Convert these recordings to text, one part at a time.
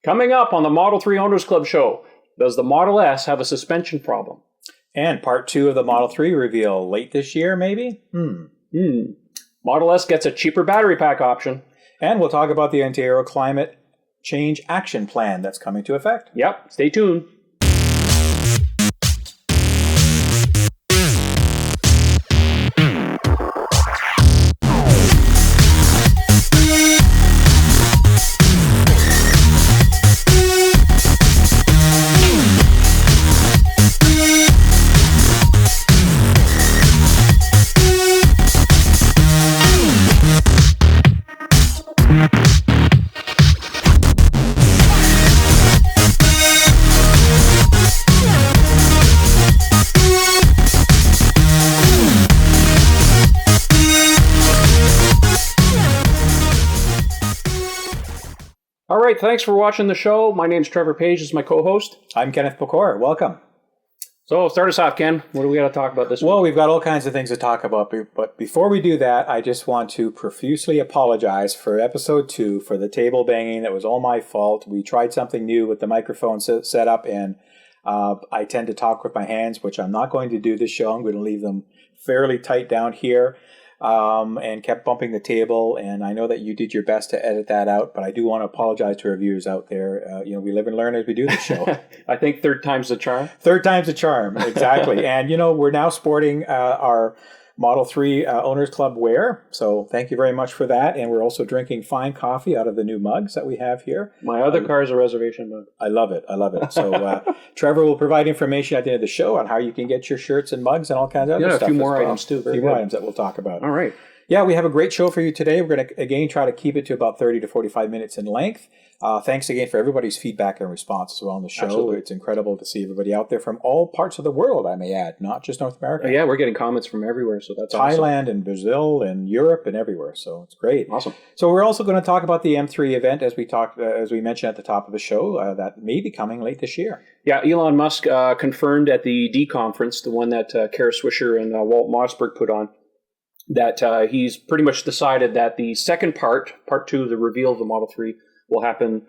Coming up on the Model 3 Owners Club show, does the Model S have a suspension problem? And part 2 of the Model 3 reveal late this year, maybe? Model S gets a cheaper battery pack option. And we'll talk about the Ontario Climate Change Action Plan that's coming to effect. Yep, stay tuned. All right, thanks for watching the show. My name's Trevor Page, is my co-host. I'm Kenneth Pecor. Welcome. So start us off, Ken. What do we got to talk about this week? Well, we've got all kinds of things to talk about, but before we do that, I just want to profusely apologize for episode 2 for the table banging. That was all my fault. We tried something new with the microphone setup, and I tend to talk with my hands, which I'm not going to do this show. I'm going to leave them fairly tight down here. And kept bumping the table, and I know that you did your best to edit that out, but I do want to apologize to our viewers out there. We live and learn as we do this show. I think third time's the charm. Third time's the charm, exactly. And, we're now sporting our Model 3 Owners Club wear, so thank you very much for that. And we're also drinking fine coffee out of the new mugs that we have here. My other car is a reservation mug. I love it. So Trevor will provide information at the end of the show on how you can get your shirts and mugs and all kinds of other stuff. Yeah, a few more items too. A few more items that we'll talk about. All right. Yeah, we have a great show for you today. We're going to, again, try to keep it to about 30 to 45 minutes in length. Thanks again for everybody's feedback and response as well on the show. Absolutely. It's incredible to see everybody out there from all parts of the world, I may add, not just North America. Yeah, we're getting comments from everywhere, so that's Thailand awesome. And Brazil and Europe and everywhere, so it's great. Awesome. So we're also going to talk about the M3 event, as we mentioned at the top of the show, that may be coming late this year. Yeah, Elon Musk confirmed at the D conference, the one that Kara Swisher and Walt Mossberg put on, that he's pretty much decided that the second part 2 of the reveal of the Model 3, will happen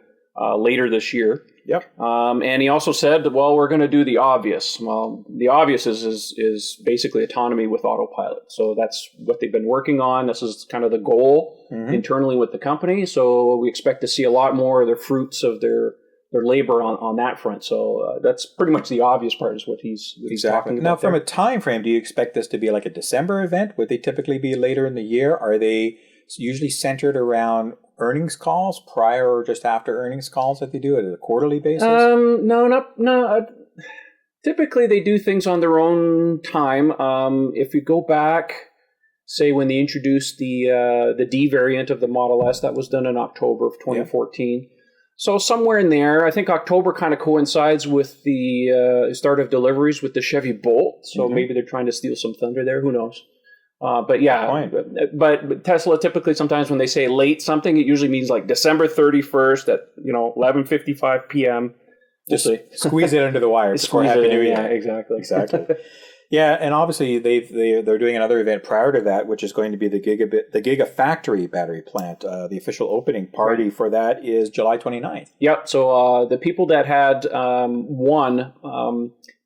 later this year. Yep. And he also said that, well, we're going to do the obvious. Well, the obvious is basically autonomy with Autopilot. So that's what they've been working on. This is kind of the goal internally with the company. So we expect to see a lot more of the fruits of their labor on that front. So that's pretty much the obvious part is what he's talking about. Now, from a time frame, do you expect this to be like a December event? Would they typically be later in the year? Are they usually centered around earnings calls prior or just after earnings calls that they do it at a quarterly basis? No. Typically, they do things on their own time. If you go back, say when they introduced the D variant of the Model S, that was done in October of 2014. Yeah. So somewhere in there, I think October kind of coincides with the start of deliveries with the Chevy Bolt. So maybe they're trying to steal some thunder there. Who knows? But yeah, but Tesla typically sometimes when they say late something, it usually means like December 31st at 11:55 p.m. Just squeeze it under the wire before Happy New Year. Yeah, exactly. Yeah, and obviously they're doing another event prior to that, which is going to be the Gigafactory battery plant. The official opening party for that is July 29th. Yep. So the people that had won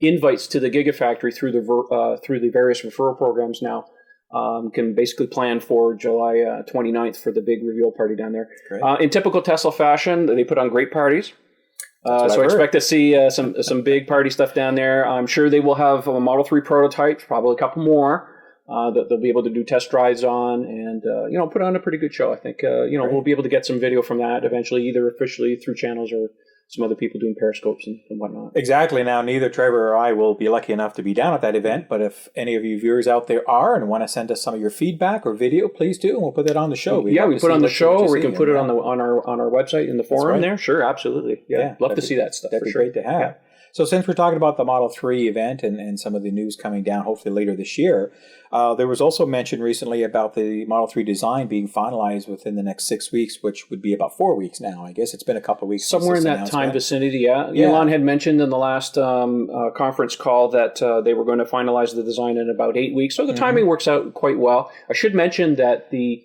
invites to the Gigafactory through the various referral programs now can basically plan for July 29th for the big reveal party down there. In typical Tesla fashion, they put on great parties. So I expect to see some big party stuff down there. I'm sure they will have a Model 3 prototype, probably a couple more that they'll be able to do test drives on, and put on a pretty good show. I think we'll be able to get some video from that eventually, either officially through channels or some other people doing periscopes and whatnot. Exactly. Now, neither Trevor or I will be lucky enough to be down at that event, but if any of you viewers out there are and want to send us some of your feedback or video, please do, and we'll put that on the show. We put it on the show, or we can put it on our website in the forum there. Sure, absolutely. Yeah, love to see that stuff. That'd be great to have. Yeah. So since we're talking about the Model 3 event and some of the news coming down hopefully later this year, there was also mention recently about the Model 3 design being finalized within the next 6 weeks, which would be about 4 weeks now. I guess it's been a couple of weeks. Somewhere in that time vicinity, yeah. Elon had mentioned in the last conference call that they were going to finalize the design in about 8 weeks. So the timing works out quite well. I should mention that the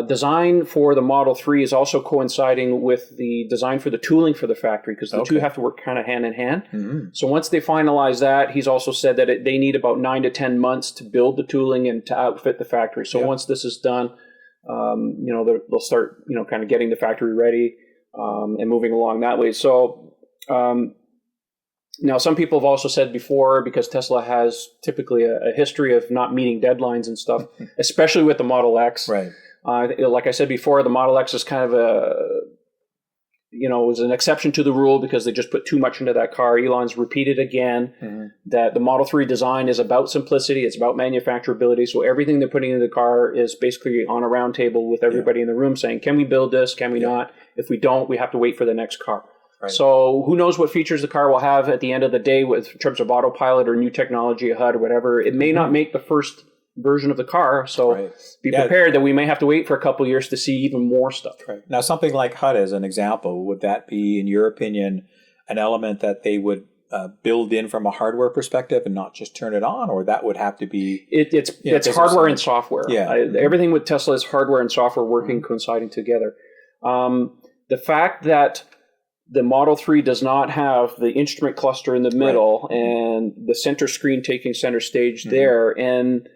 design for the Model 3 is also coinciding with the design for the tooling for the factory, because the two have to work kind of hand in hand. So once they finalize that, he's also said that they need about 9 to 10 months to build the tooling and to outfit the factory. So once this is done, they'll start, kind of getting the factory ready and moving along that way. So now some people have also said before, because Tesla has typically a history of not meeting deadlines and stuff, especially with the Model X. Right. Like I said before, the Model X is kind of was an exception to the rule because they just put too much into that car. Elon's repeated again that the Model 3 design is about simplicity. It's about manufacturability. So everything they're putting into the car is basically on a round table with everybody in the room saying, can we build this? Can we not? If we don't, we have to wait for the next car. Right. So who knows what features the car will have at the end of the day in terms of autopilot or new technology, a HUD or whatever. It may not make the first version of the car, so be prepared that we may have to wait for a couple of years to see even more stuff. Right. Now, something like HUD as an example, would that be, in your opinion, an element that they would build in from a hardware perspective and not just turn it on, or that would have to be... It's hardware and software. Everything with Tesla is hardware and software working, coinciding together. The fact that the Model 3 does not have the instrument cluster in the middle and the center screen taking center stage there, and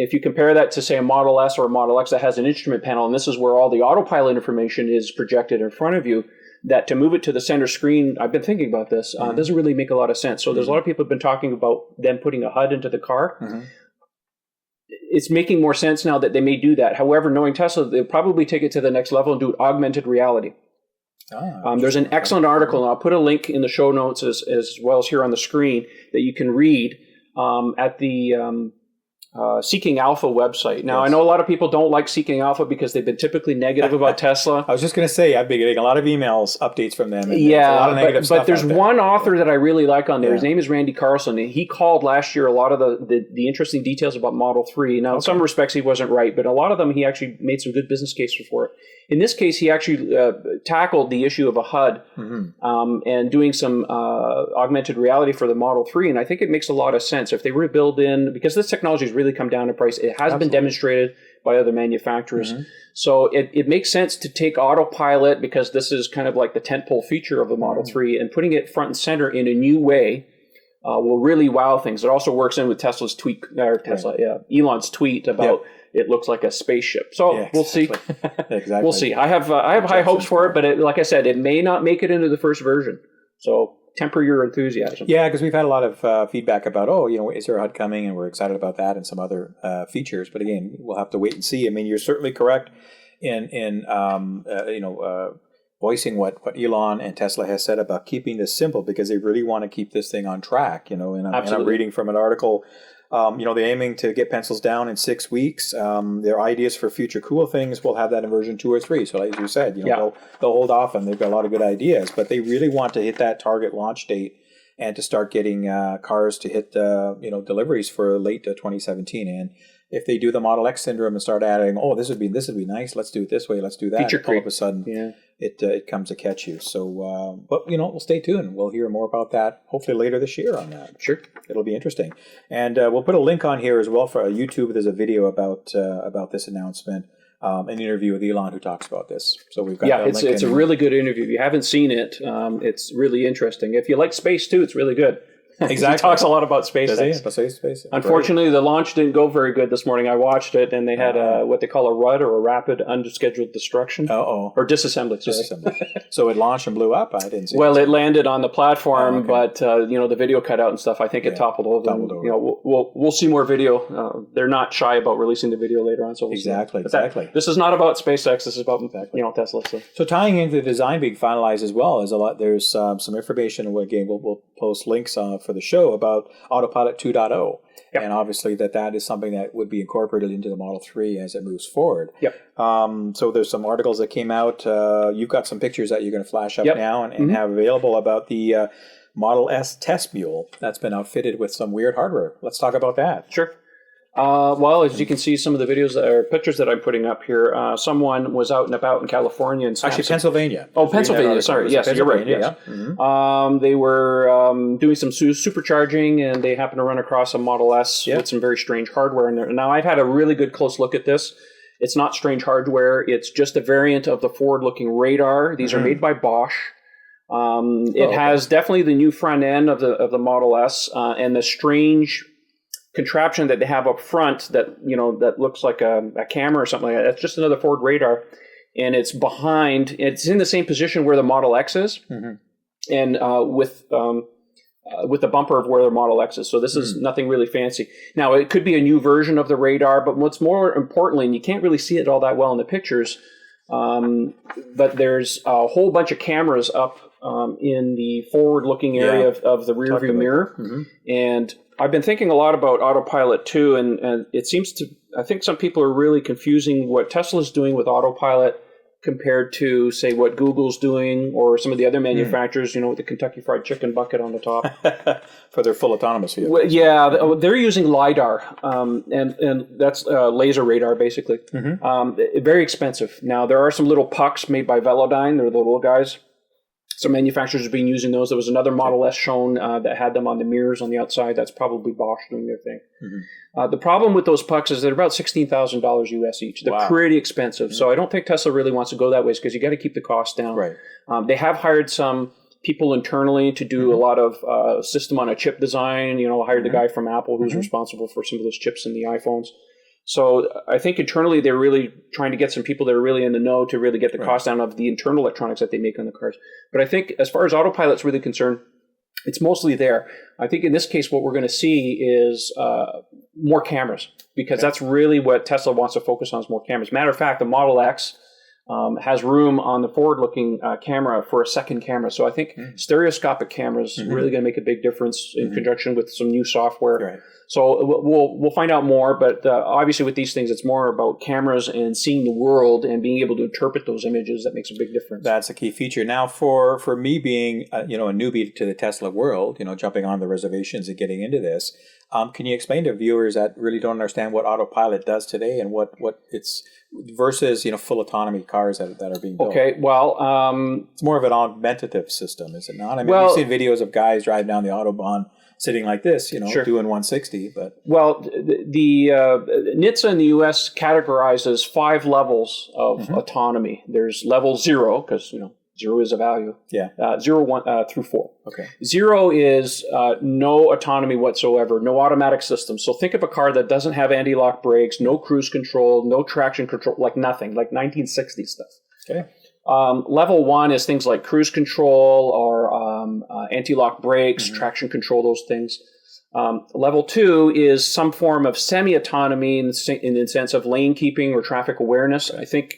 if you compare that to, say, a Model S or a Model X that has an instrument panel, and this is where all the autopilot information is projected in front of you, that to move it to the center screen, I've been thinking about this, doesn't really make a lot of sense. So there's a lot of people have been talking about them putting a HUD into the car. It's making more sense now that they may do that. However, knowing Tesla, they'll probably take it to the next level and do augmented reality. There's an excellent article, and I'll put a link in the show notes as well as here on the screen that you can read at the... Seeking Alpha website. Now, I know a lot of people don't like Seeking Alpha because they've been typically negative about Tesla. I was just going to say, I've been getting a lot of updates from them. And a lot of negative stuff. But there's one author that I really like on there. His name is Randy Carlson, and he called last year a lot of the interesting details about Model 3. Now, in some respects, he wasn't right, but a lot of them, he actually made some good business case for it. In this case, he actually tackled the issue of a HUD and doing some augmented reality for the Model 3, and I think it makes a lot of sense. If they were to build in, because this technology has really come down in price, it has been demonstrated by other manufacturers. So it makes sense to take autopilot, because this is kind of like the tentpole feature of the Model 3, and putting it front and center in a new way will really wow things. It also works in with Elon's tweet about it looks like a spaceship. So we'll see. We'll see. I have high hopes for it, but like I said, it may not make it into the first version. So temper your enthusiasm. Yeah, because we've had a lot of feedback about, is there a HUD coming? And we're excited about that and some other features. But again, we'll have to wait and see. I mean, you're certainly correct in voicing what Elon and Tesla has said about keeping this simple, because they really want to keep this thing on track. And I'm reading from an article. They're aiming to get pencils down in 6 weeks. Their ideas for future cool things, we'll have that in version 2 or 3. So as you said, they'll hold off, and they've got a lot of good ideas, but they really want to hit that target launch date and to start getting cars to hit deliveries for late 2017. And if they do the Model X syndrome and start adding, this would be nice, let's do it this way, let's do that, feature creep. All of a sudden it comes to catch you. So, but we'll stay tuned. We'll hear more about that hopefully later this year on that. Sure, it'll be interesting. And we'll put a link on here as well for YouTube. There's a video about this announcement, an interview with Elon who talks about this. So we've got it's a really good interview. If you haven't seen it, it's really interesting. If you like space too, it's really good. Exactly. He talks a lot about SpaceX. Space. Unfortunately, the launch didn't go very good this morning. I watched it, and they had what they call a RUD, or a rapid unscheduled destruction. Or disassembly. So it launched and blew up? I didn't see it landed on the platform, but the video cut out and stuff. I think it toppled over. We'll see more video. They're not shy about releasing the video later on. So we'll exactly. This is not about SpaceX. This is about Tesla. So tying into the design being finalized as well, there's some information. Again, we'll post links for the show about Autopilot 2.0. And obviously that is something that would be incorporated into the Model 3 as it moves forward. So there's some articles that came out. You've got some pictures that you're going to flash up now and have available about the Model S test mule that's been outfitted with some weird hardware. Let's talk about that. Sure. As you can see, some of the videos or pictures that I'm putting up here, someone was out and about in California. And actually, Pennsylvania. Oh, Pennsylvania. Sorry. Yes, you're right. Yes. They were doing some supercharging, and they happened to run across a Model S with some very strange hardware in there. Now, I've had a really good close look at this, It's not strange hardware. It's just a variant of the forward-looking radar. These are made by Bosch. It has definitely the new front end of the Model S, and the strange contraption that they have up front that that looks like a camera or something like that. That's just another forward radar, and it's behind. It's in the same position where the Model X is, and with the bumper of where the Model X is. So this is nothing really fancy. Now, it could be a new version of the radar, but what's more importantly, and you can't really see it all that well in the pictures, but there's a whole bunch of cameras up in the forward-looking area of the rear view mirror. And I've been thinking a lot about Autopilot too, and it seems to, I think some people are really confusing what Tesla's doing with Autopilot compared to, say, what Google's doing or some of the other manufacturers, with the Kentucky Fried Chicken bucket on the top. For their full autonomous vehicles. Well, yeah, they're using LiDAR, and that's laser radar, basically. Very expensive. Now, there are some little pucks made by Velodyne. They're the little guys. Some manufacturers have been using those. There was another Model S shown that had them on the mirrors on the outside. That's probably Bosch doing their thing. The problem with those pucks is they're about $16,000 US each. They're pretty expensive. So I don't think Tesla really wants to go that way because you got to keep the cost down. Right. They have hired some people internally to do a lot of system on a chip design. Hired the guy from Apple who's responsible for some of those chips in the iPhones. So I think internally they're really trying to get some people that are really in the know to really get the cost down of the internal electronics that they make on the cars. But I think as far as Autopilot's really concerned, it's mostly there. I think in this case what we're going to see is more cameras, because that's really what Tesla wants to focus on, is more cameras. Matter of fact, the Model X has room on the forward-looking camera for a second camera. So I think stereoscopic cameras really going to make a big difference in conjunction with some new software. Right. So we'll find out more, but obviously with these things, it's more about cameras and seeing the world and being able to interpret those images that makes a big difference. That's a key feature. Now, for me being a newbie to the Tesla world, jumping on the reservations and getting into this, can you explain to viewers that really don't understand what Autopilot does today and what it's versus full autonomy cars that are being built? Okay, well, it's more of an augmentative system, is it not? I mean, we've seen videos of guys driving down the Autobahn sitting like this, doing 160. But the NHTSA in the U.S. categorizes 5 levels of autonomy. There's level 0, because 0 is a value. 0, 1 through 4. Okay. 0 is no autonomy whatsoever, no automatic system. So think of a car that doesn't have anti-lock brakes, no cruise control, no traction control, like nothing, like 1960s stuff. Okay. Level 1 is things like cruise control or anti-lock brakes, traction control, those things. Level 2 is some form of semi-autonomy in the sense of lane keeping or traffic awareness. I think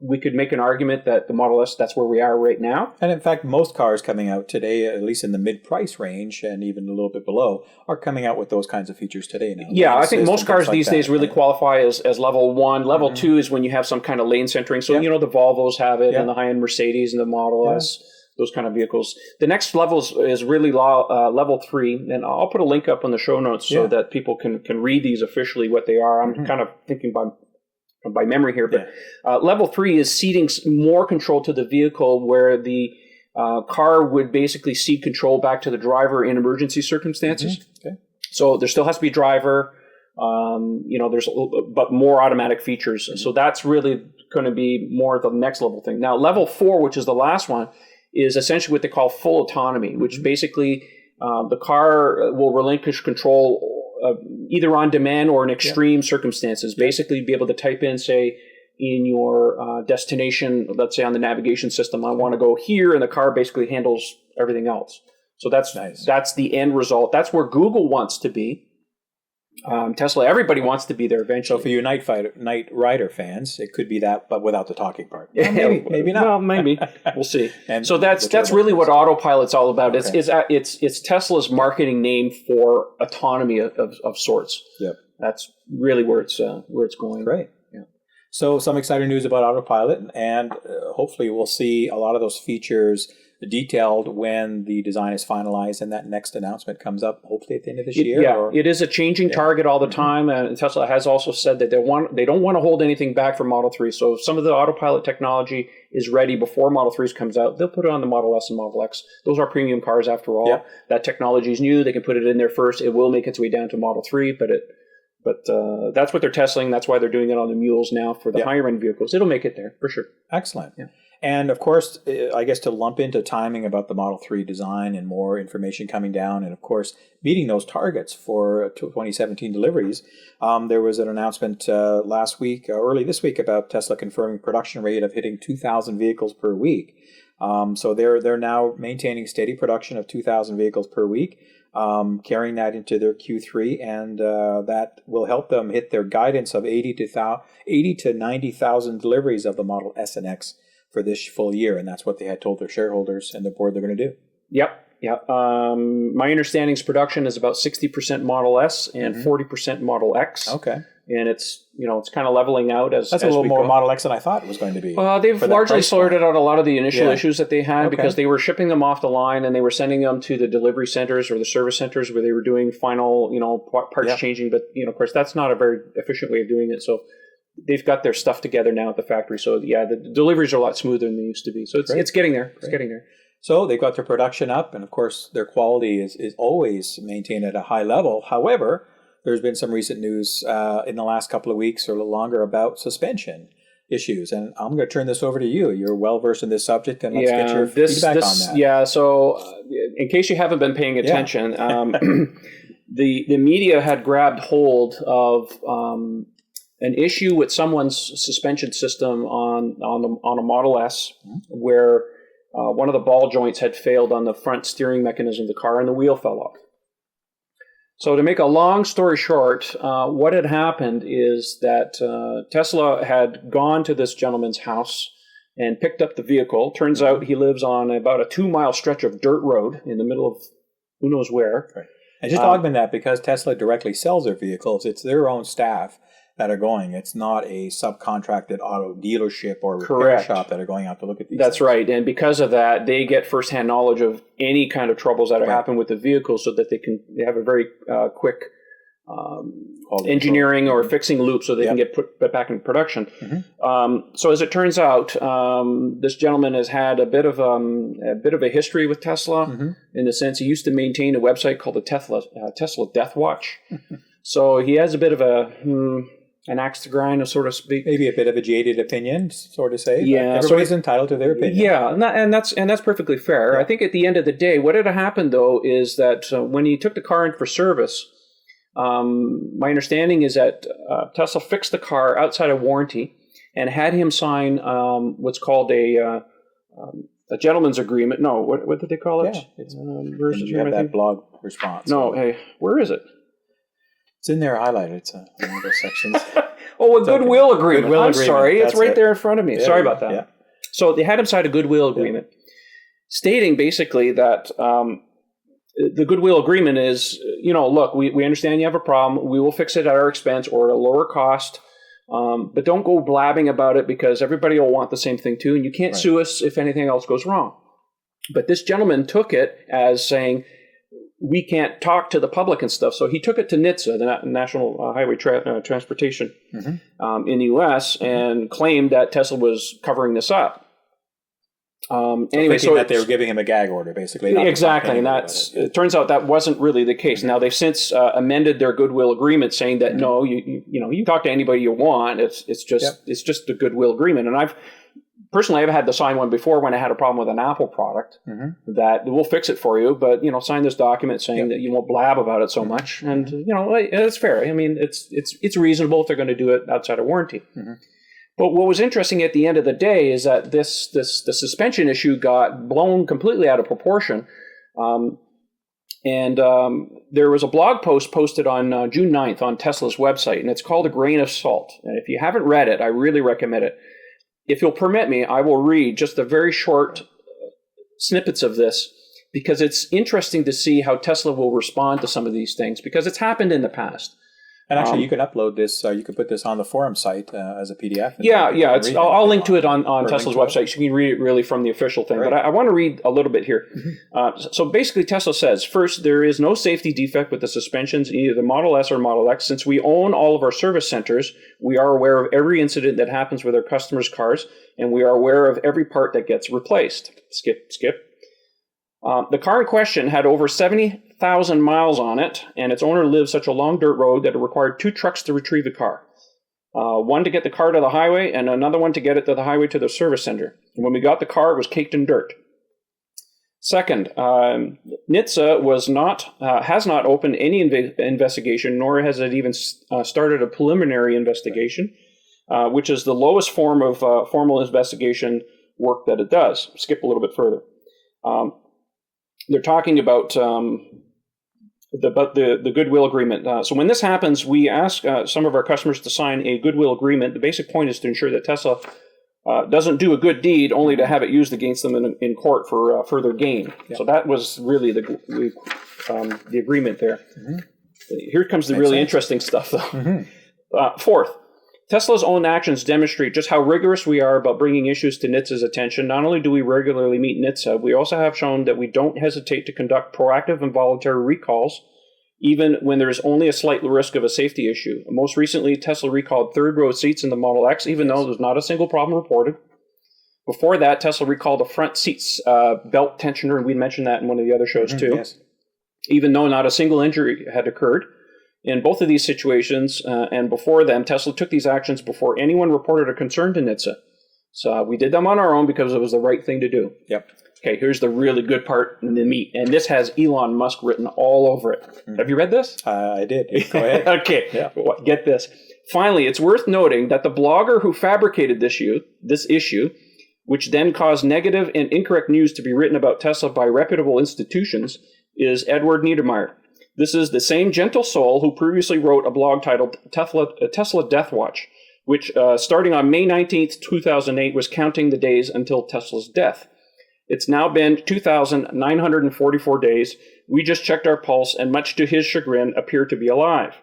we could make an argument that the Model S, that's where we are right now. And in fact, most cars coming out today, at least in the mid-price range and even a little bit below, are coming out with those kinds of features today now. Yeah, I think most cars these days really qualify as level 1. Level 2 is when you have some kind of lane centering. So, the Volvos have it, and the high-end Mercedes and the Model S, those kind of vehicles. The next level is really level 3, and I'll put a link up on the show notes so that people can read these officially, what they are. I'm kind of thinking by memory here, but level 3 is ceding more control to the vehicle, where the car would basically cede control back to the driver in emergency circumstances. Okay. So there still has to be a driver, there's but more automatic features. So that's really going to be more the next level thing. Now, level 4, which is the last one, is essentially what they call full autonomy, which basically the car will relinquish control either on demand or in extreme circumstances. Basically, be able to type in, say, in your destination, let's say on the navigation system, I want to go here, and the car basically handles everything else. So that's the end result. That's where Google wants to be. Tesla, everybody wants to be there eventually. So for you Knight Rider fans, it could be that, but without the talking part. Well, maybe not. Well, maybe. We'll see. And so that's really what Autopilot's all about. Okay. It's Tesla's marketing name for autonomy of sorts. Yep. That's really where it's going. Great. Yeah. So some exciting news about Autopilot, and hopefully we'll see a lot of those features detailed when the design is finalized and that next announcement comes up, hopefully at the end of this year. It is a changing target all the time, and Tesla has also said that they don't want to hold anything back for Model 3. So if some of the Autopilot technology is ready before Model 3 comes out, they'll put it on the Model S and Model X. Those are premium cars after all. That technology is new. They can put it in there first. It will make its way down to Model 3, but But that's what they're testing. That's why they're doing it on the mules now for the higher end vehicles. It'll make it there for sure. Excellent. Yeah. And of course, I guess to lump into timing about the Model 3 design and more information coming down, and of course, meeting those targets for 2017 deliveries, there was an announcement early this week, about Tesla confirming production rate of hitting 2,000 vehicles per week. So they're now maintaining steady production of 2,000 vehicles per week, carrying that into their Q3, and that will help them hit their guidance of 80 to 90,000 deliveries of the Model S and X for this full year, and that's what they had told their shareholders and the board they're going to do. Yep. My understanding is production is about 60% Model S and 40% Model X. Okay. And it's kind of leveling out as that's a little more Model X than I thought it was going to be. They've largely sorted out a lot of the initial issues that they had because they were shipping them off the line and they were sending them to the delivery centers or the service centers where they were doing final, parts changing. But of course, that's not a very efficient way of doing it. So they've got their stuff together now at the factory. So the deliveries are a lot smoother than they used to be. So it's getting there. It's getting there. So they've got their production up, and of course their quality is always maintained at a high level. However, there's been some recent news in the last couple of weeks or a little longer about suspension issues. And I'm going to turn this over to you. You're well versed in this subject, and let's get your feedback on that. Yeah, so in case you haven't been paying attention, the media had grabbed hold of an issue with someone's suspension system on a Model S, where one of the ball joints had failed on the front steering mechanism of the car and the wheel fell off. So to make a long story short, what had happened is that Tesla had gone to this gentleman's house and picked up the vehicle. Turns out he lives on about a 2-mile stretch of dirt road in the middle of who knows where. Right. And just to augment that, because Tesla directly sells their vehicles, it's their own staff that are going. It's not a subcontracted auto dealership or repair shop that are going out to look at these That's things. right. And because of that, they get firsthand knowledge of any kind of troubles that happen with the vehicle so that they have a very quick engineering or fixing loop so they can get put back in production. So as it turns out, this gentleman has had a bit of a history with Tesla in the sense he used to maintain a website called the Tesla Death Watch. So he has a bit of an axe to grind, so to speak. Maybe a bit of a jaded opinion, so to say. Yeah, everybody's entitled to their opinion. Yeah, and that's perfectly fair. Yeah. I think at the end of the day, what had happened though is that when he took the car in for service, my understanding is that Tesla fixed the car outside of warranty and had him sign what's called a gentleman's agreement. No, what did they call it? Yeah, you have that blog response. No, hey, where is it? It's in there highlighted. It's one of those sections. Goodwill agreement. Goodwill I'm agreement. sorry. It's right there in front of me. Sorry about that. Yeah. So they had him sign a goodwill agreement stating basically that the goodwill agreement is, look, we understand you have a problem. We will fix it at our expense or at a lower cost. But don't go blabbing about it because everybody will want the same thing too. And you can't sue us if anything else goes wrong. But this gentleman took it as saying, we can't talk to the public and stuff. So he took it to NHTSA, the National Highway Transportation in the U.S., and claimed that Tesla was covering this up. Anyway, so that they were giving him a gag order, basically. Exactly, and it turns out that wasn't really the case. Now they've since amended their goodwill agreement, saying that no, you talk to anybody you want. It's just a goodwill agreement, and I've had to sign one before when I had a problem with an Apple product that we'll fix it for you, but sign this document saying that you won't blab about it so much, and it's fair. I mean, it's reasonable if they're going to do it outside of warranty. But what was interesting at the end of the day is that the suspension issue got blown completely out of proportion, and there was a blog post posted on June 9th on Tesla's website, and it's called A Grain of Salt. And if you haven't read it, I really recommend it. If you'll permit me, I will read just a very short snippets of this because it's interesting to see how Tesla will respond to some of these things because it's happened in the past. And actually, you can upload this. You can put this on the forum site as a PDF. I'll link to it on Tesla's website. So you can read it really from the official thing. Right. But I want to read a little bit here. So basically, Tesla says, first, there is no safety defect with the suspensions, either the Model S or Model X. Since we own all of our service centers, we are aware of every incident that happens with our customers' cars, and we are aware of every part that gets replaced. Skip. The car in question had over 70,000 miles on it, and its owner lived such a long dirt road that it required 2 trucks to retrieve the car. One to get the car to the highway, and another one to get it to the highway to the service center. And when we got the car, it was caked in dirt. Second, NHTSA has not opened any investigation, nor has it even started a preliminary investigation, which is the lowest form of formal investigation work that it does. Skip a little bit further. They're talking about the goodwill agreement. So when this happens, we ask some of our customers to sign a goodwill agreement. The basic point is to ensure that Tesla doesn't do a good deed only to have it used against them in court for further gain. Yeah. So that was really the agreement there. Mm-hmm. Here comes the really interesting stuff, though. Mm-hmm. Fourth, Tesla's own actions demonstrate just how rigorous we are about bringing issues to NHTSA's attention. Not only do we regularly meet NHTSA, we also have shown that we don't hesitate to conduct proactive and voluntary recalls, even when there is only a slight risk of a safety issue. Most recently, Tesla recalled third-row seats in the Model X, even though there's not a single problem reported. Before that, Tesla recalled a front seats belt tensioner, and we mentioned that in one of the other shows too, yes. Even though not a single injury had occurred. In both of these situations, and before them, Tesla took these actions before anyone reported a concern to NHTSA. So we did them on our own because it was the right thing to do. Yep. Okay, here's the really good part in the meat, and this has Elon Musk written all over it. Mm-hmm. Have you read this? I did. Go ahead. Okay, yeah. Get this. Finally, it's worth noting that the blogger who fabricated this issue, which then caused negative and incorrect news to be written about Tesla by reputable institutions, is Edward Niedermeyer. This is the same gentle soul who previously wrote a blog titled Tesla Death Watch, which starting on May 19th, 2008, was counting the days until Tesla's death. It's now been 2,944 days. We just checked our pulse, and much to his chagrin, appear to be alive.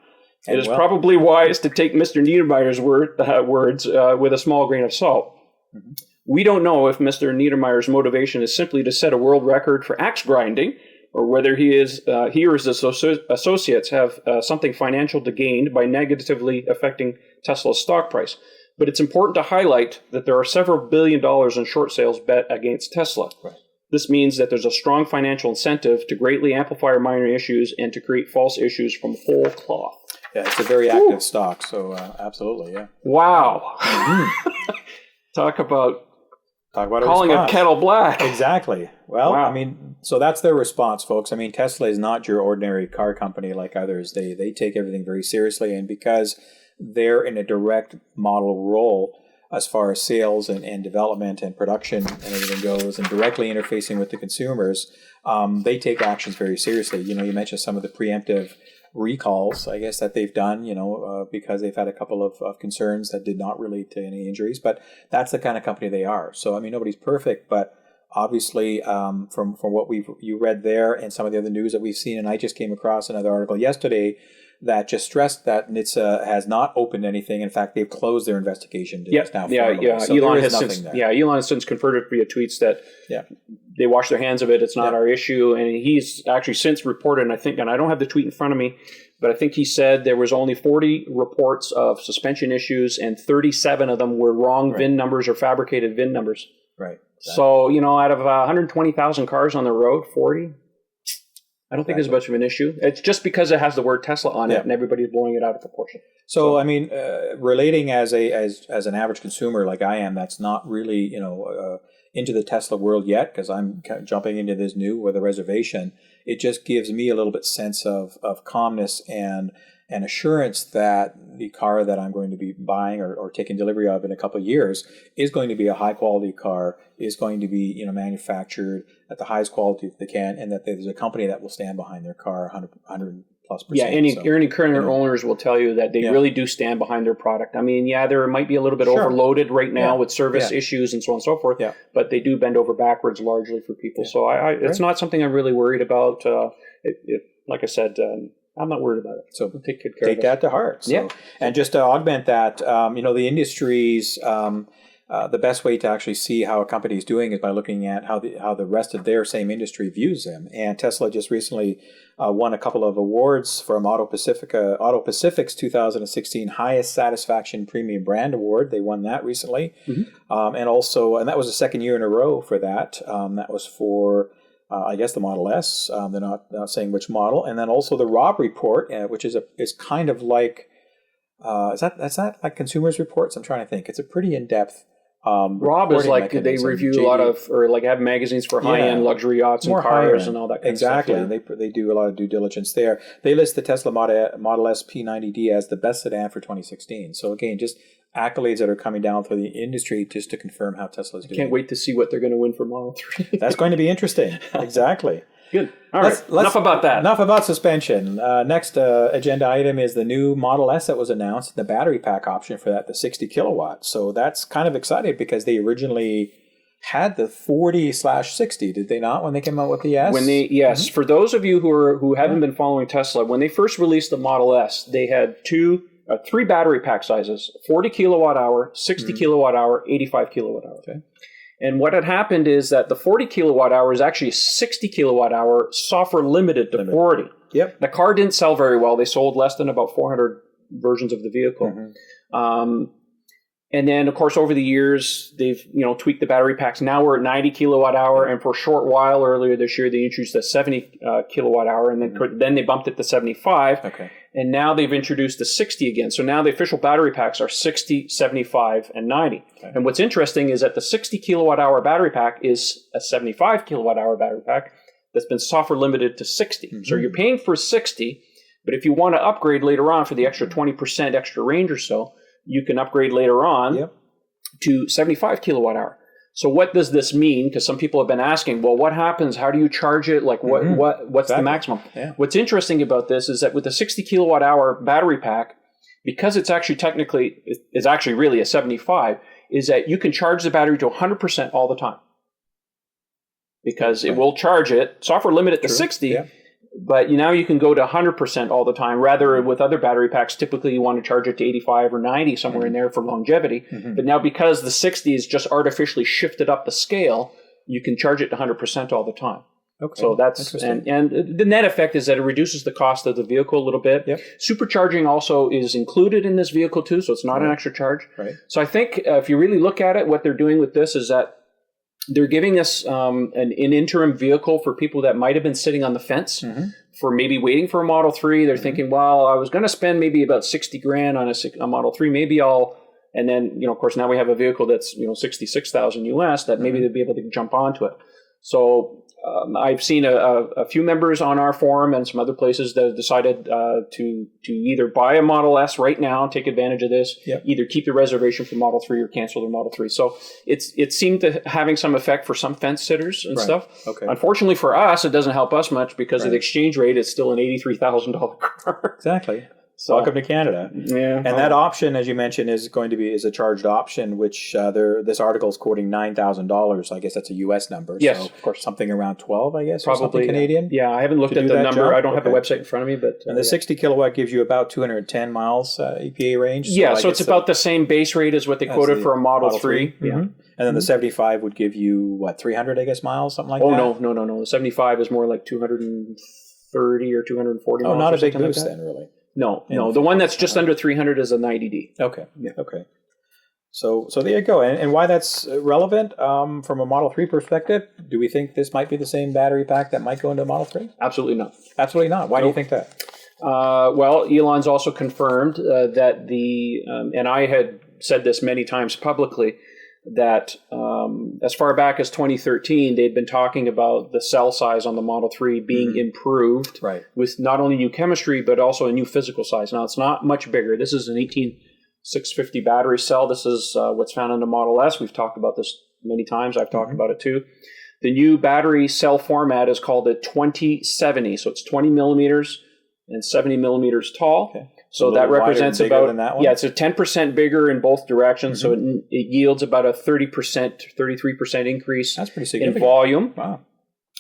It is probably wise to take Mr. Niedermeyer's words with a small grain of salt. Mm-hmm. We don't know if Mr. Niedermeyer's motivation is simply to set a world record for axe grinding, or whether he or his associates have something financial to gain by negatively affecting Tesla's stock price. But it's important to highlight that there are several $1 billion in short sales bet against Tesla. Right. This means that there's a strong financial incentive to greatly amplify minor issues and to create false issues from whole cloth. Yeah, it's a very active stock, so absolutely, yeah. Wow. Mm-hmm. Talk about calling a kettle black. Exactly. Well, wow. I mean, so that's their response, folks. I mean, Tesla is not your ordinary car company like others. They take everything very seriously, and because they're in a direct model role as far as sales and development and production and everything goes, and directly interfacing with the consumers, they take actions very seriously. You know, you mentioned some of the preemptive recalls, I guess, that they've done, because they've had a couple of concerns that did not relate to any injuries, but that's the kind of company they are. So, I mean, nobody's perfect, but obviously from what you read there and some of the other news that we've seen, and I just came across another article yesterday that just stressed that NHTSA has not opened anything. In fact, they've closed their investigation. Yeah. So Elon has since confirmed via tweets that they wash their hands of it. It's not our issue. And he's actually since reported, and I don't have the tweet in front of me, but I think he said there was only 40 reports of suspension issues, and 37 of them were wrong VIN numbers or fabricated VIN numbers. Right. Exactly. So, out of 120,000 cars on the road, 40. I don't think it's much of an issue. It's just because it has the word Tesla on it, and everybody's blowing it out of proportion. So I mean, relating as an average consumer like I am, that's not really into the Tesla world yet, because I'm jumping into this new with a reservation. It just gives me a little bit sense of calmness and assurance that the car that I'm going to be buying or taking delivery of in a couple of years is going to be a high quality car, is going to be manufactured at the highest quality they can, and that there's a company that will stand behind their car 100+%. Yeah, any current owners will tell you that they really do stand behind their product. I mean, there might be a little bit overloaded right now with service issues and so on and so forth, but they do bend over backwards largely for people. So it's not something I'm really worried about. Like I said, I'm not worried about it. So take good care of it. Take that to heart. So, and just to augment that, the industries, the best way to actually see how a company is doing is by looking at how the rest of their same industry views them. And Tesla just recently won a couple of awards from Auto Pacific's 2016 Highest Satisfaction Premium Brand Award. They won that recently. Mm-hmm. And that was the second year in a row for that. That was for I guess the Model S. They're not saying which model. And then also the Rob report, which is kind of like, is that like Consumers Reports? I'm trying to think. It's a pretty in-depth Rob is like they review a lot of, or like have magazines for high-end luxury yachts and cars and all that kind of stuff. Exactly. They do a lot of due diligence there. They list the Tesla Model S P90D as the best sedan for 2016. So again, just accolades that are coming down through the industry just to confirm how Tesla's doing. Can't wait to see what they're going to win for Model 3. That's going to be interesting. Exactly. Good. All right. Enough about that. Enough about suspension. Next agenda item is the new Model S that was announced, the battery pack option for that, the 60 kilowatts. So that's kind of exciting because they originally had the 40/60, did they not, when they came out with the S? Yes. For those of you who haven't been following Tesla, when they first released the Model S, they had three battery pack sizes: 40 kilowatt hour, 60 kilowatt hour, 85 kilowatt hour. Okay. And what had happened is that the 40 kilowatt hour is actually 60 kilowatt hour, software limited to 40. Yep. The car didn't sell very well. They sold less than about 400 versions of the vehicle. And then, of course, over the years, they've tweaked the battery packs. Now we're at 90 kilowatt hour, and for a short while earlier this year, they introduced a 70 kilowatt hour, and then they bumped it to 75. Okay. And now they've introduced the 60 again. So now the official battery packs are 60, 75, and 90. Okay. And what's interesting is that the 60 kilowatt hour battery pack is a 75 kilowatt hour battery pack that's been software limited to 60. So you're paying for 60, but if you want to upgrade later on for the extra 20% extra range or so, you can upgrade later on to 75 kilowatt hour. So what does this mean? Because some people have been asking, well, what happens? How do you charge it? Like what's the maximum? Yeah. What's interesting about this is that with the 60 kilowatt hour battery pack, because it's actually really a 75, is that you can charge the battery to 100% all the time. Because it will charge it, software limit it to 60, but now you can go to 100% all the time. Rather, with other battery packs, typically you want to charge it to 85 or 90, somewhere in there for longevity. But now because the 60 is just artificially shifted up the scale, you can charge it to 100% all the time. Okay. So that's, and the net effect is that it reduces the cost of the vehicle a little bit. Supercharging also is included in this vehicle too, so it's not an extra charge. So I think if you really look at it, what they're doing with this is that they're giving us an interim vehicle for people that might have been sitting on the fence for maybe waiting for a Model 3. They're thinking, well, I was going to spend maybe about 60 grand on a Model 3. Maybe and then, of course, now we have a vehicle that's, 66,000 US that maybe they'll be able to jump onto it. So I've seen a few members on our forum and some other places that have decided to either buy a Model S right now and take advantage of this, either keep the reservation for Model 3 or cancel their Model 3. So it seemed to having some effect for some fence sitters and stuff. Okay. Unfortunately for us, it doesn't help us much because of the exchange rate. It's still an $83,000 car. Exactly. So, welcome to Canada. Yeah. And that option, as you mentioned, is a charged option, which this article is quoting $9,000. I guess that's a U.S. number. Yes, so of course. Something around 12, I guess, probably, or something Canadian. Yeah, I haven't looked at the number. Jump? I don't have the website in front of me. But and the 60 kilowatt gives you about 210 miles EPA range. So it's about the same base rate as what they quoted for a Model 3. Yeah. And then the 75 would give you, 300, I guess, miles, something like that? Oh, no. The 75 is more like 230 or 240 miles. Oh, not a big boost then, really. No. The one that's just under 300 is a 90D. Okay. Yeah. Okay. So there you go. And why that's relevant from a Model 3 perspective, do we think this might be the same battery pack that might go into a Model 3? Absolutely not. Absolutely not. Why do you think that? Well, Elon's also confirmed that and I had said this many times publicly, that as far back as 2013, they'd been talking about the cell size on the Model 3 being improved with not only new chemistry, but also a new physical size. Now, it's not much bigger. This is an 18650 battery cell. This is what's found in the Model S. We've talked about this many times. I've talked about it too. The new battery cell format is called a 2070. So it's 20 millimeters and 70 millimeters tall. Okay. So that represents about, it's a 10% bigger in both directions. So it yields about a 30%, 33% increase in volume. Wow.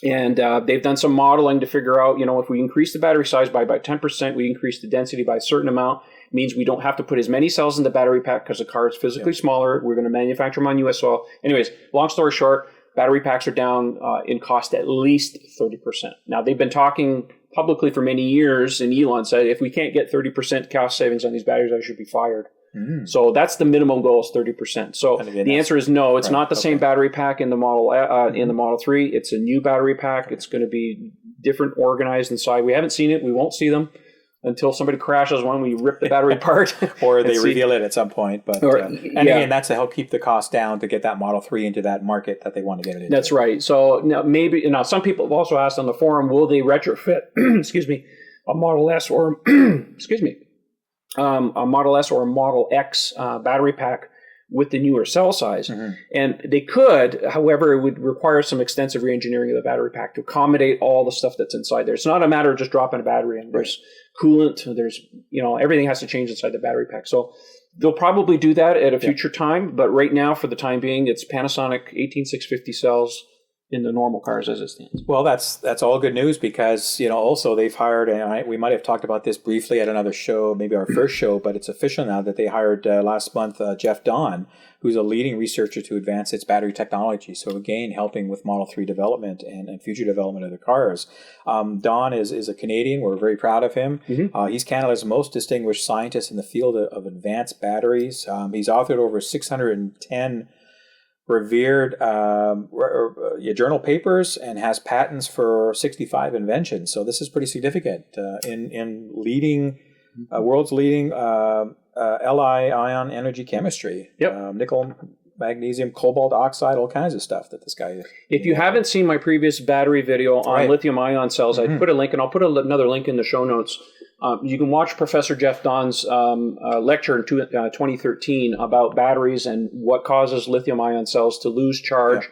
And they've done some modeling to figure out, if we increase the battery size by about 10%, we increase the density by a certain amount. It means we don't have to put as many cells in the battery pack because the car is physically smaller. We're going to manufacture them on US soil. Anyways, long story short, battery packs are down in cost at least 30%. Now, they've been talking publicly for many years, and Elon said, if we can't get 30% cost savings on these batteries, I should be fired. So that's the minimum goal is 30%. So the answer is no. It's not the same battery pack in the Model 3. It's a new battery pack. It's going to be different, organized inside. We haven't seen it. We won't see them until somebody crashes one. We rip the battery apart, or they reveal it at some point. But again, that's to help keep the cost down to get that Model 3 into that market that they want to get it into. That's right. So now some people have also asked on the forum, will they retrofit? excuse me, a Model S or excuse me, a Model S or a Model X battery pack with the newer cell size. And they could, however, it would require some extensive re-engineering of the battery pack to accommodate all the stuff that's inside there. It's not a matter of just dropping a battery in. There's coolant, there's, everything has to change inside the battery pack. So they'll probably do that at a future time, but right now, for the time being, it's Panasonic 18650 cells in the normal cars as it stands. Well, that's all good news because, also they've hired, and we might have talked about this briefly at another show, maybe our first show, but it's official now that they hired last month Jeff Dahn, who's a leading researcher to advance its battery technology. So again, helping with Model 3 development and future development of the cars. Dahn is a Canadian. We're very proud of him. He's Canada's most distinguished scientist in the field of advanced batteries. He's authored over 610 revered journal papers and has patents for 65 inventions. So this is pretty significant in leading world's leading Li-ion energy chemistry. Nickel, magnesium, cobalt oxide, all kinds of stuff that this guy. If you haven't seen my previous battery video on lithium-ion cells, I put a link, and I'll put another link in the show notes. You can watch Professor Jeff Dahn's lecture in 2013 about batteries and what causes lithium-ion cells to lose charge.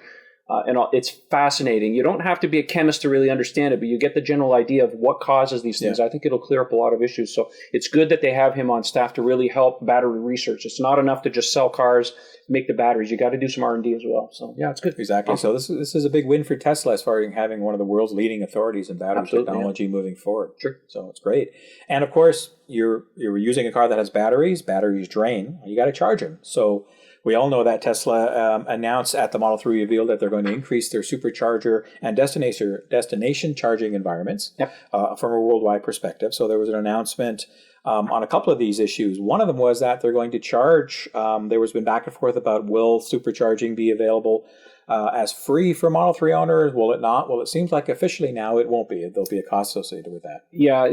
And it's fascinating. You don't have to be a chemist to really understand it, but you get the general idea of what causes these things. I think it'll clear up a lot of issues. So it's good that they have him on staff to really help battery research. It's not enough to just sell cars, make the batteries. You got to do some R&D as well. So yeah, it's good. Exactly. So this is a big win for Tesla as far as having one of the world's leading authorities in battery technology moving forward. Sure. So it's great. And of course, you're using a car that has batteries. Batteries drain. You got to charge them. So we all know that Tesla announced at the Model 3 reveal that they're going to increase their supercharger and destination charging environments from a worldwide perspective. So there was an announcement on a couple of these issues. One of them was that they're going to charge. There has been back and forth about will supercharging be available as free for Model 3 owners? Will it not? Well, it seems like officially now it won't be. There'll be a cost associated with that. Yeah,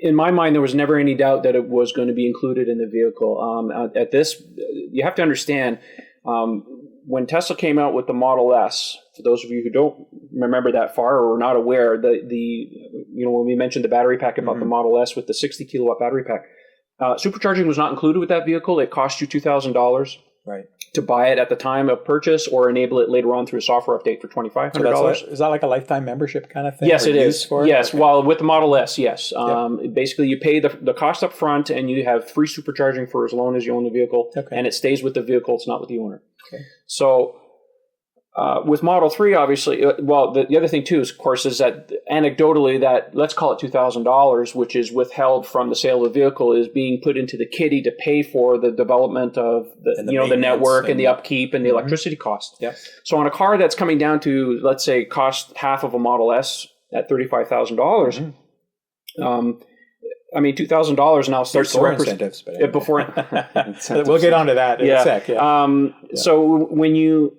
in my mind, there was never any doubt that it was going to be included in the vehicle. At this, you have to understand, when Tesla came out with the Model S, for those of you who don't remember that far or are not aware, when we mentioned the battery pack about the Model S with the 60 kilowatt battery pack, supercharging was not included with that vehicle. It cost you $2,000. Right. To buy it at the time of purchase or enable it later on through a software update for $2,500. Is that like a lifetime membership kind of thing? Yes, it is. Yes, okay. Well, with the Model S, yes. Basically, you pay the cost up front and you have free supercharging for as long as you own the vehicle. And it stays with the vehicle. It's not with the owner. So with Model 3, obviously, the other thing too, of course, is that anecdotally that, let's call it $2,000, which is withheld from the sale of the vehicle, is being put into the kitty to pay for the development of the network and the upkeep and the electricity cost. So on a car that's coming down to, let's say, cost half of a Model S at $35,000, I mean, $2,000 now starts to represent incentives. But anyway. Before we'll get onto that in a sec. So when you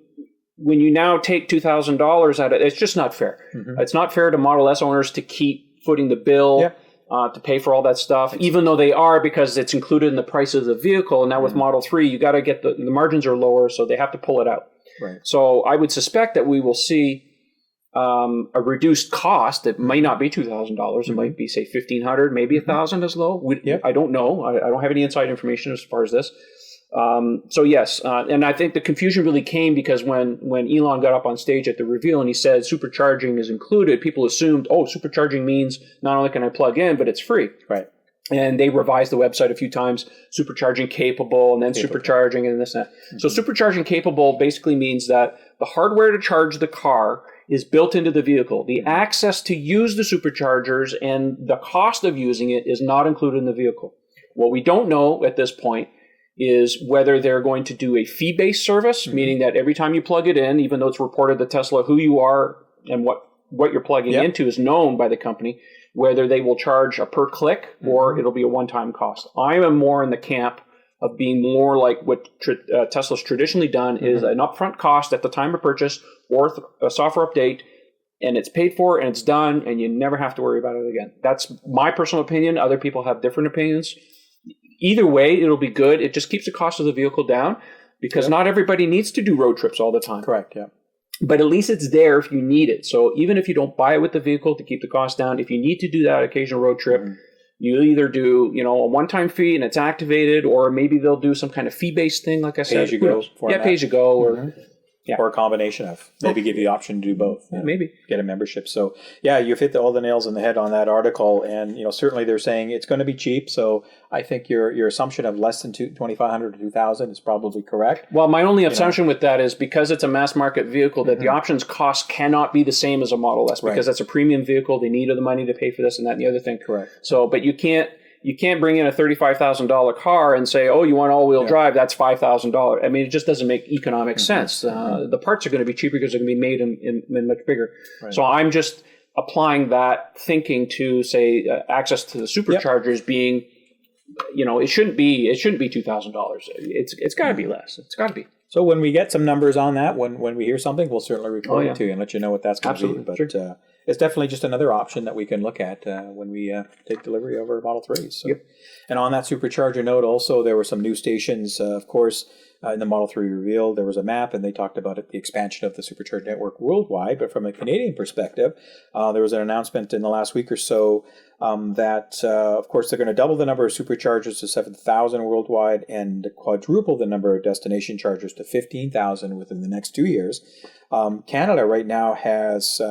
now take $2,000 out of it, it's just not fair. It's not fair to Model S owners to keep footing the bill to pay for all that stuff, even though they are, because it's included in the price of the vehicle. Now with Model 3, you got to get the margins are lower, so they have to pull it out. So I would suspect that we will see a reduced cost that may not be $2,000. It might be, say, $1,500, maybe $1,000 as low. I don't know. I don't have any inside information as far as this. So yes, and I think the confusion really came because when Elon got up on stage at the reveal and he said supercharging is included, people assumed, supercharging means not only can I plug in, but it's free. And they revised the website a few times, supercharging capable, and then supercharging and this and that. So supercharging capable basically means that the hardware to charge the car is built into the vehicle. The access to use the superchargers and the cost of using it is not included in the vehicle. What we don't know at this point is whether they're going to do a fee-based service, meaning that every time you plug it in, even though it's reported to Tesla who you are and what you're plugging into is known by the company, whether they will charge a per click or it'll be a one-time cost. I am more in the camp of being more like what Tesla's traditionally done is an upfront cost at the time of purchase or a software update, and it's paid for and it's done, and you never have to worry about it again. That's my personal opinion. Other people have different opinions. Either way, it'll be good. It just keeps the cost of the vehicle down because not everybody needs to do road trips all the time. Correct, yeah. But at least it's there if you need it. So even if you don't buy it with the vehicle to keep the cost down, if you need to do that occasional road trip, you either do, a one-time fee and it's activated, or maybe they'll do some kind of fee-based thing, like I said. Pay as you go. Pay as you go, or or a combination of. Maybe give you the option to do both. Maybe get a membership. So you've hit all the nails on the head on that article, and certainly they're saying it's going to be cheap. So I think your assumption of less than $2,500 to $2,000 is probably correct. Well, my only assumption with that is because it's a mass market vehicle, that the options cost cannot be the same as a Model S because that's a premium vehicle. They need the money to pay for this and that and the other thing. Correct. So, but you can't bring in a $35,000 car and say, oh, you want all-wheel drive, that's $5,000. I mean, it just doesn't make economic sense. The parts are going to be cheaper because they're going to be made in much bigger. Right. So I'm just applying that thinking to, say, access to the superchargers being, it shouldn't be $2,000. It's got to be less. It's got to be. So when we get some numbers on that, when we hear something, we'll certainly report it to you and let you know what that's going to be. But it's definitely just another option that we can look at when we take delivery of our Model 3s. So. And on that supercharger note, also, there were some new stations, of course, in the Model 3 reveal. There was a map, and they talked about the expansion of the supercharger network worldwide. But from a Canadian perspective, there was an announcement in the last week or so that, of course, they're going to double the number of superchargers to 7,000 worldwide and quadruple the number of destination chargers to 15,000 within the next 2 years. Canada right now has,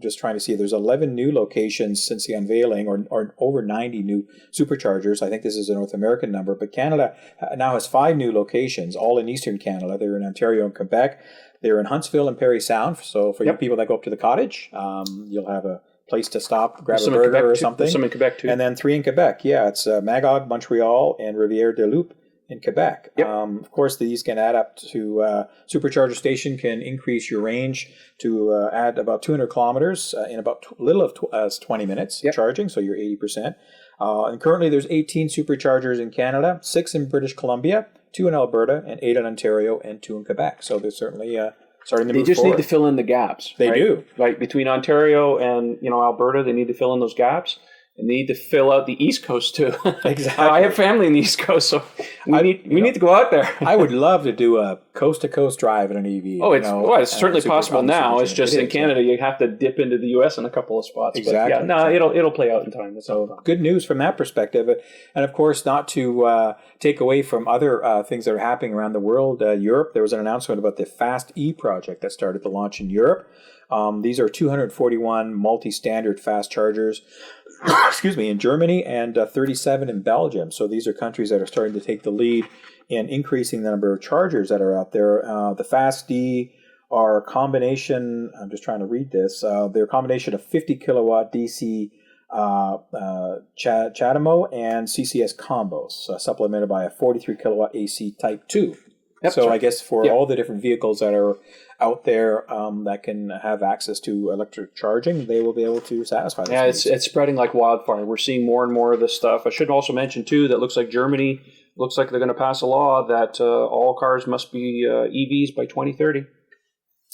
just trying to see, there's 11 new locations since the unveiling, or over 90 new superchargers. I think this is a North American number, but Canada now has 5 new locations, all in Eastern Canada. They're in Ontario and Quebec. They're in Huntsville and Parry Sound. So for you people that go up to the cottage, you'll have a place to stop, grab a burger or something. Some in Quebec too. And then 3 in Quebec. Yeah, it's Magog, Montreal, and Rivière-du-Loup in Quebec. Of course, these can add up to supercharger station can increase your range to add about 200 kilometers in about a little of 20 minutes charging, so you're 80%. And currently there's 18 superchargers in Canada, 6 in British Columbia, 2 in Alberta, and 8 in Ontario, and 2 in Quebec. So they're certainly starting to move forward. They just need to fill in the gaps. They do. Like between Ontario and Alberta, they need to fill in those gaps. And they need to fill out the East Coast too. Exactly. I have family in the East Coast, so we need to go out there. I would love to do a coast-to-coast drive in an EV. Oh, it's certainly possible now. It's just in Canada you have to dip into the U.S. in a couple of spots. Exactly. But it'll play out in time. So good news from that perspective, and of course not to take away from other things that are happening around the world. Europe, there was an announcement about the Fast E project that started to launch in Europe. These are 241 multi-standard fast chargers. In Germany and 37 in Belgium. So these are countries that are starting to take the lead in increasing the number of chargers that are out there. The Fast D are a combination, I'm just trying to read this, they're a combination of 50 kilowatt DC CHAdeMO and CCS combos, supplemented by a 43 kilowatt AC Type 2. I guess for all the different vehicles that are out there that can have access to electric charging, they will be able to satisfy those needs. It's spreading like wildfire. We're seeing more and more of this stuff. I should also mention, too, that looks like Germany looks like they're going to pass a law that all cars must be EVs by 2030.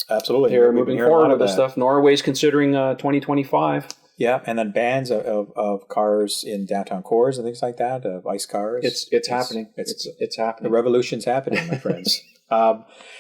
Absolutely. They're moving forward with this stuff. Norway's considering 2025. Yeah, and then bans of cars in downtown cores and things like that, of ICE cars. It's happening. It's happening. The revolution's happening, my friends.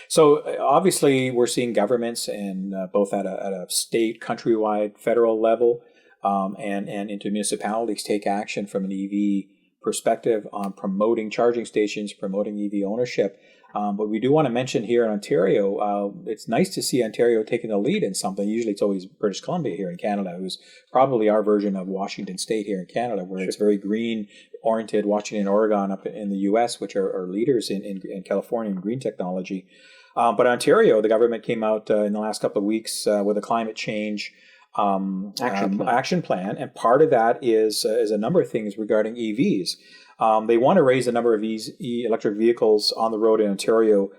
So obviously we're seeing governments and both at a state, countrywide, federal level, and into municipalities take action from an EV perspective on promoting charging stations, promoting EV ownership. But we do want to mention here in Ontario, it's nice to see Ontario taking the lead in something. Usually it's always British Columbia here in Canada, who's probably our version of Washington State here in Canada, where it's very green-oriented. Washington and Oregon up in the U.S., which are leaders in California in green technology. But Ontario, the government came out in the last couple of weeks with a climate change action plan. And part of that is a number of things regarding EVs. They want to raise the number of electric vehicles on the road in Ontario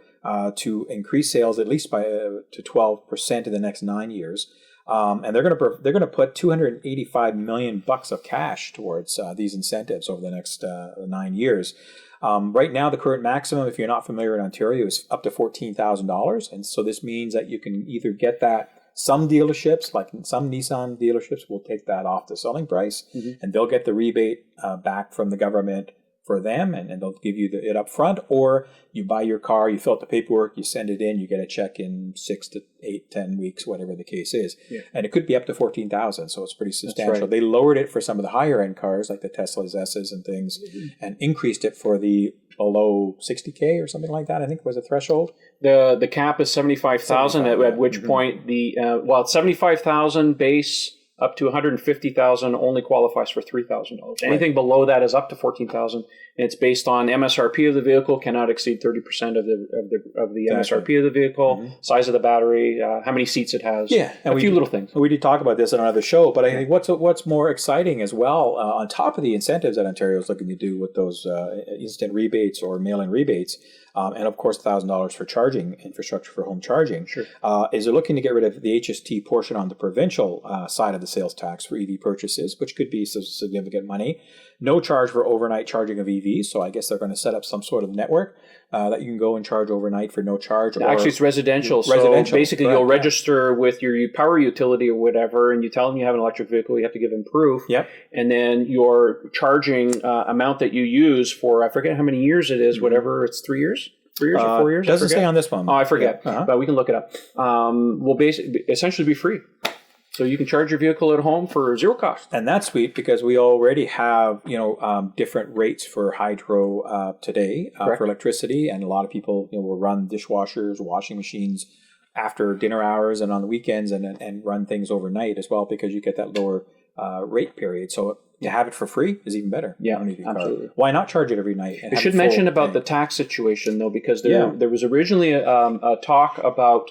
to increase sales at least to 12% in the next 9 years. And they're going to put $285 million of cash towards these incentives over the next 9 years. Right now, the current maximum, if you're not familiar in Ontario, is up to $14,000. And so this means that you can either get that. Some dealerships, like some Nissan dealerships, will take that off the selling price, and they'll get the rebate back from the government for them, and they'll give you it up front. Or you buy your car, you fill out the paperwork, you send it in, you get a check in 6 to 8, 10 weeks, whatever the case is. Yeah. And it could be up to $14,000, so it's pretty substantial. Right. They lowered it for some of the higher end cars, like the Teslas, S's, and things, and increased it for the below 60K or something like that, I think was a threshold. The cap is 75,000, at which point it's 75,000 base up to 150,000 only qualifies for $3,000. Anything below that is up to 14,000, and it's based on MSRP of the vehicle, cannot exceed 30% of the MSRP of the vehicle, size of the battery, how many seats it has, and a few little things. We did talk about this in another show, but I think what's more exciting as well, on top of the incentives that Ontario is looking to do with those instant rebates or mail-in rebates, and of course $1,000 for charging infrastructure for home charging, is they're looking to get rid of the HST portion on the provincial side of the sales tax for EV purchases, which could be significant money. No charge for overnight charging of EVs, so I guess they're going to set up some sort of network that you can go and charge overnight for no charge. Actually, it's residential. So basically, you'll register with your power utility or whatever, and you tell them you have an electric vehicle. You have to give them proof. Yep. And then your charging amount that you use for, I forget how many years it is, whatever, it's 3 years? 3 years or 4 years? Doesn't say on this one. Oh, I forget. But we can look it up. Will essentially be free. So you can charge your vehicle at home for zero cost. And that's sweet because we already have, different rates for hydro today for electricity. And a lot of people will run dishwashers, washing machines after dinner hours and on the weekends and run things overnight as well because you get that lower rate period. So to have it for free is even better. Yeah, absolutely. Why not charge it every night? I should mention about the tax situation, though, because there was originally a talk about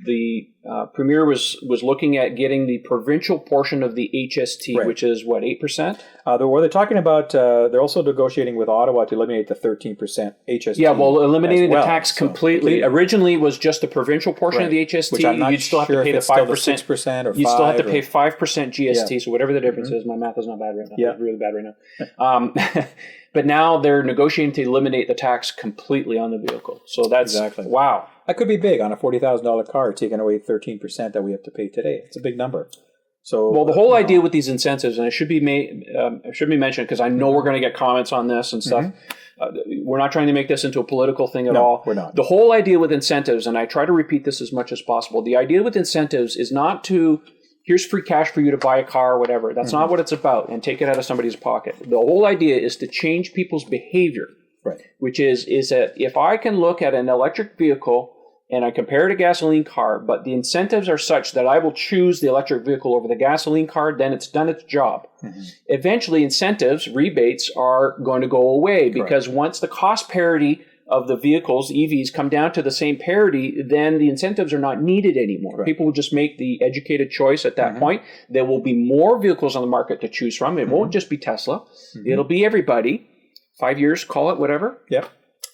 the Premier was looking at getting the provincial portion of the HST, which is, 8%? They're talking about, they're also negotiating with Ottawa to eliminate the 13% HST. Yeah, eliminating the tax completely. Originally, it was just the provincial portion of the HST. Which I'm not You'd still have to pay the 5%. 6% or 5%. You'd still have to pay 5% GST, so whatever the difference is. My math is not bad right now. Yeah. It's really bad right now. But now they're negotiating to eliminate the tax completely on the vehicle. So that's, wow. That could be big on a $40,000 car, taking away 13% that we have to pay today. It's a big number. So, the whole idea with these incentives, and it should be mentioned because I know we're going to get comments on this and stuff. We're not trying to make this into a political thing at all. We're not. The whole idea with incentives, and I try to repeat this as much as possible, the idea with incentives is not to, here's free cash for you to buy a car or whatever. That's not what it's about, and take it out of somebody's pocket. The whole idea is to change people's behavior, which is that if I can look at an electric vehicle and I compare it to a gasoline car, but the incentives are such that I will choose the electric vehicle over the gasoline car, then it's done its job. Eventually, incentives, rebates are going to go away because once the cost parity of the vehicles, EVs, come down to the same parity, then the incentives are not needed anymore. People will just make the educated choice at that point. There will be more vehicles on the market to choose from. It won't just be Tesla. It'll be everybody. 5 years, call it whatever.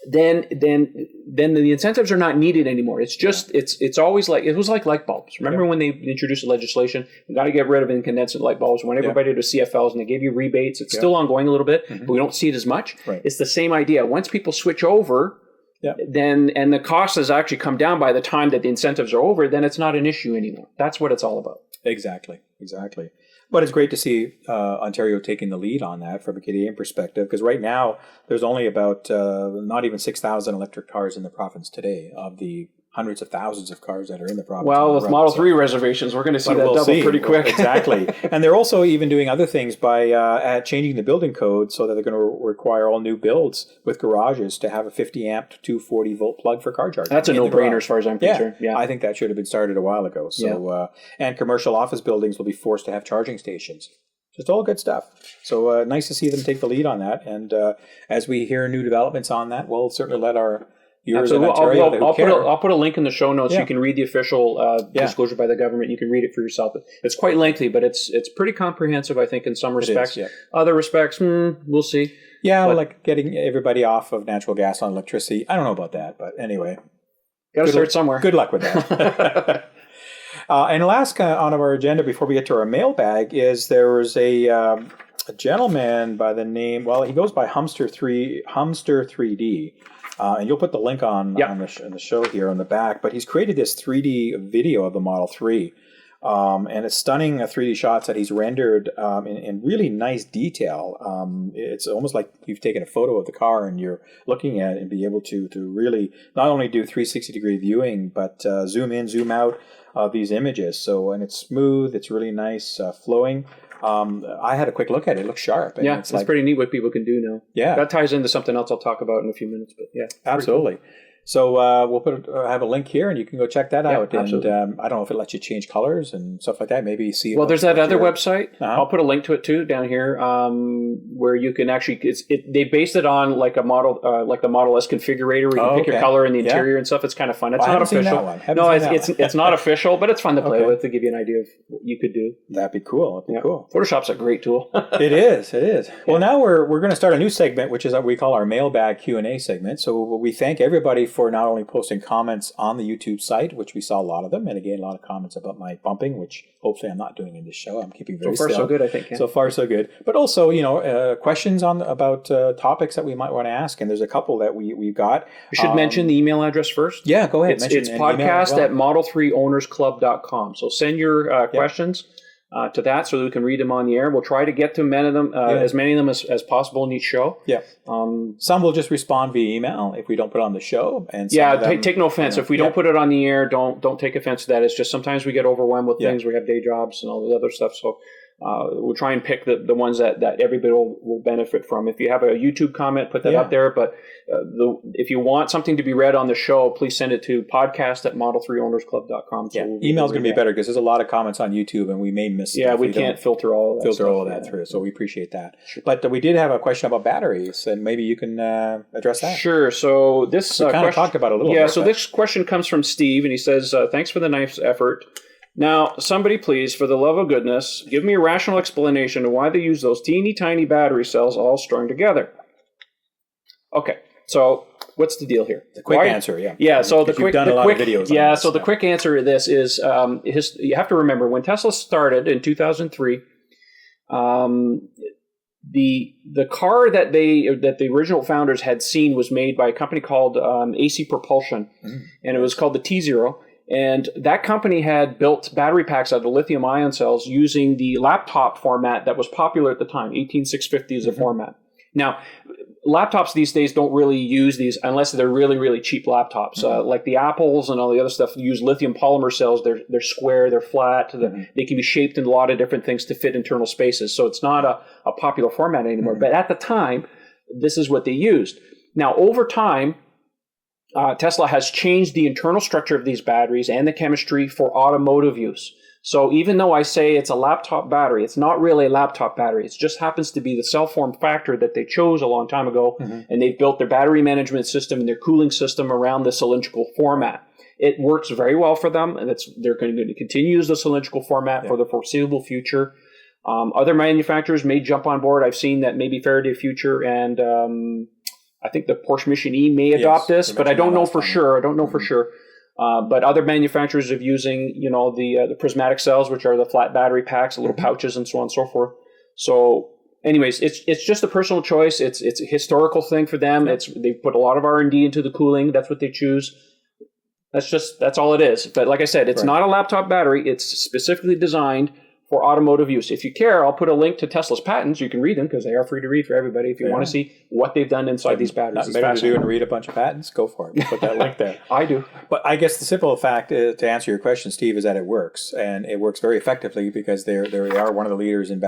Then the incentives are not needed anymore. It's just it's always like, it was like light bulbs. Remember when they introduced the legislation, we got to get rid of incandescent light bulbs. When everybody to CFLs and they gave you rebates, it's still ongoing a little bit, but we don't see it as much. It's the same idea. Once people switch over, then and the cost has actually come down by the time that the incentives are over, then it's not an issue anymore. That's what it's all about. Exactly. But it's great to see Ontario taking the lead on that from a Canadian perspective, because right now there's only about not even 6,000 electric cars in the province today of the hundreds of thousands of cars that are in the province. Well, with Model 3 reservations, we're going to see that double pretty quick. Exactly. And they're also even doing other things by changing the building code so that they're going to require all new builds with garages to have a 50 amp to 240 volt plug for car charging. That's a no-brainer as far as I'm concerned. Yeah, I think that should have been started a while ago. So, and commercial office buildings will be forced to have charging stations. Just all good stuff. So nice to see them take the lead on that. And as we hear new developments on that, we'll certainly let our I'll put a link in the show notes. You can read the official disclosure by the government. You can read it for yourself. It's quite lengthy, but it's pretty comprehensive, I think, in some respects. Other respects, we'll see. Yeah, like getting everybody off of natural gas on electricity. I don't know about that, but anyway. Got to start somewhere. Good luck with that. And last on our agenda before we get to our mailbag is there was a gentleman by the name, well, he goes by Humster 3D. And you'll put the link on the show here on the back. But he's created this 3D video of the Model 3. And it's stunning 3D shots that he's rendered in really nice detail. It's almost like you've taken a photo of the car and you're looking at it and be able to really not only do 360-degree viewing, but zoom in, zoom out of these images. So, and it's smooth, it's really nice, flowing. I had a quick look at it. It looks sharp. Yeah, it's pretty neat what people can do now. Yeah. That ties into something else I'll talk about in a few minutes. But yeah, absolutely. Cool. So we'll have a link here, and you can go check that out. Absolutely. And I don't know if it lets you change colors and stuff like that. Maybe see. Well, there's that other website. I'll put a link to it too down here, where you can actually. They based it on like a model, like the Model S configurator, where you can pick your color in the interior and stuff. It's kind of fun. It's not official. No, it's not official, but it's fun to play with to give you an idea of what you could do. That'd be cool. Cool. Photoshop's a great tool. It is. Well, now we're going to start a new segment, which is what we call our mailbag Q&A segment. So we thank everybody for not only posting comments on the YouTube site, which we saw a lot of them, and again, a lot of comments about my bumping, which hopefully I'm not doing in this show. I'm keeping very still. So far, so good, I think. Yeah. So far, so good. But also, questions about topics that we might want to ask, and there's a couple that we've got. We should mention the email address first. Yeah, go ahead. It's podcast at model3ownersclub.com. So send your questions to that so that we can read them on the air. We'll try to get to as many of them as possible in each show. Yeah. Some will just respond via email if we don't put it on the show. And take no offense. If we don't put it on the air, don't take offense to that. It's just sometimes we get overwhelmed with things. We have day jobs and all the other stuff. So we'll try and pick the ones that everybody will benefit from. If you have a YouTube comment, put that up there. But if you want something to be read on the show, please send it to podcast at model3ownersclub.com. So email's going to be better because there's a lot of comments on YouTube and we may miss stuff. We can't filter all of that through. So we appreciate that. Sure. But we did have a question about batteries, and maybe you can address that. Sure. So this we kind of talked about it a little bit. Yeah, so this question comes from Steve, and he says, thanks for the nice effort. Now, somebody please, for the love of goodness, give me a rational explanation of why they use those teeny tiny battery cells all strung together. Okay, so what's the deal here? The quick answer, yeah. Yeah, so you've done a lot of videos on this. So the quick answer to this is, you have to remember, when Tesla started in 2003, the car that the original founders had seen was made by a company called AC Propulsion, and it was called the T0. And that company had built battery packs out of lithium-ion cells using the laptop format that was popular at the time. 18650 is the format. Now, laptops these days don't really use these unless they're really, really cheap laptops. Like the Apples and all the other stuff use lithium polymer cells. They're square, they're flat. They can be shaped in a lot of different things to fit internal spaces. So it's not a popular format anymore. But at the time, this is what they used. Now, over time, Tesla has changed the internal structure of these batteries and the chemistry for automotive use. So even though I say it's a laptop battery, it's not really a laptop battery. It just happens to be the cell form factor that they chose a long time ago, and they've built their battery management system and their cooling system around the cylindrical format. It works very well for them, and they're going to continue to use the cylindrical format for the foreseeable future. Other manufacturers may jump on board. I've seen that maybe Faraday Future and I think the Porsche Mission E may adopt this, but I don't know for sure. But other manufacturers are using, the prismatic cells, which are the flat battery packs, little pouches, and so on and so forth. So, anyways, it's just a personal choice. It's a historical thing for them. They've put a lot of R&D into the cooling. That's what they choose. That's all it is. But like I said, it's not a laptop battery. It's specifically designed for automotive use. If you care, I'll put a link to Tesla's patents. You can read them because they are free to read for everybody. If you want to see what they've done inside these batteries, maybe to do and read a bunch of patents, go for it. Put that link there. I do. But I guess the simple fact to answer your question, Steve, is that it works, and it works very effectively because they are one of the leaders in